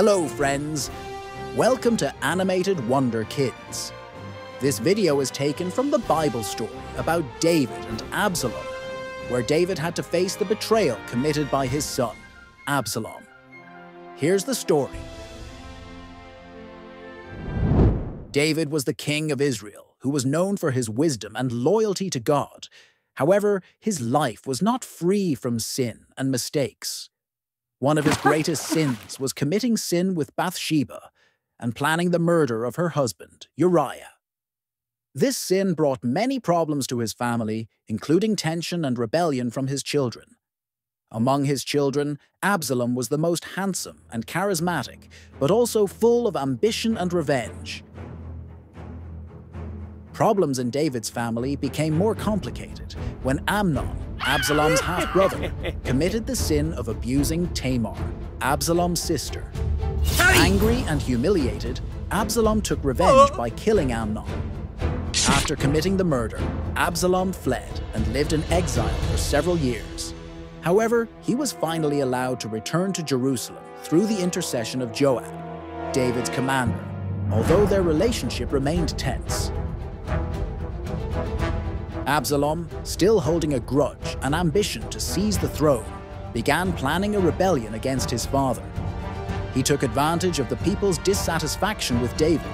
Hello friends, welcome to Animated Wonder Kids. This video is taken from the Bible story about David and Absalom, where David had to face the betrayal committed by his son, Absalom. Here's the story. David was the king of Israel, who was known for his wisdom and loyalty to God. However, his life was not free from sin and mistakes. One of his greatest sins was committing sin with Bathsheba and planning the murder of her husband, Uriah. This sin brought many problems to his family, including tension and rebellion from his children. Among his children, Absalom was the most handsome and charismatic, but also full of ambition and revenge. Problems in David's family became more complicated when Amnon, Absalom's half-brother, committed the sin of abusing Tamar, Absalom's sister. Angry and humiliated, Absalom took revenge by killing Amnon. After committing the murder, Absalom fled and lived in exile for several years. However, he was finally allowed to return to Jerusalem through the intercession of Joab, David's commander, although their relationship remained tense. Absalom, still holding a grudge and ambition to seize the throne, began planning a rebellion against his father. He took advantage of the people's dissatisfaction with David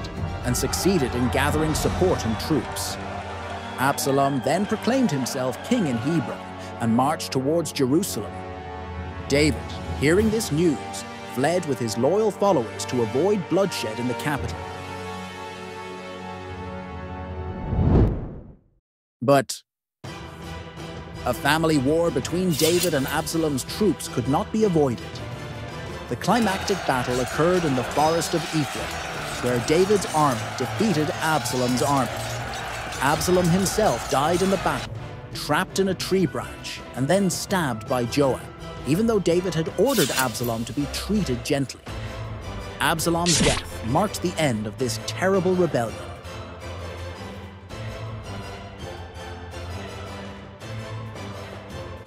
and succeeded in gathering support and troops. Absalom then proclaimed himself king in Hebron and marched towards Jerusalem. David, hearing this news, fled with his loyal followers to avoid bloodshed in the capital. But a family war between David and Absalom's troops could not be avoided. The climactic battle occurred in the forest of Ephraim, where David's army defeated Absalom's army. Absalom himself died in the battle, trapped in a tree branch, and then stabbed by Joab, even though David had ordered Absalom to be treated gently. Absalom's death marked the end of this terrible rebellion.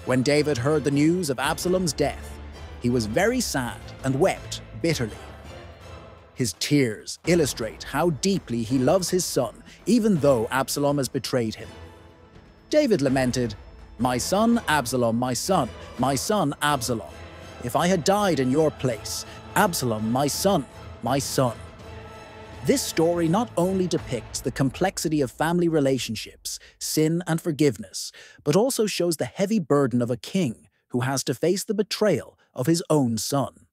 When David heard the news of Absalom's death, he was very sad and wept bitterly. His tears illustrate how deeply he loves his son, even though Absalom has betrayed him. David lamented, "My son Absalom, my son Absalom. If I had died in your place, Absalom, my son, my son." This story not only depicts the complexity of family relationships, sin and forgiveness, but also shows the heavy burden of a king who has to face the betrayal of his own son.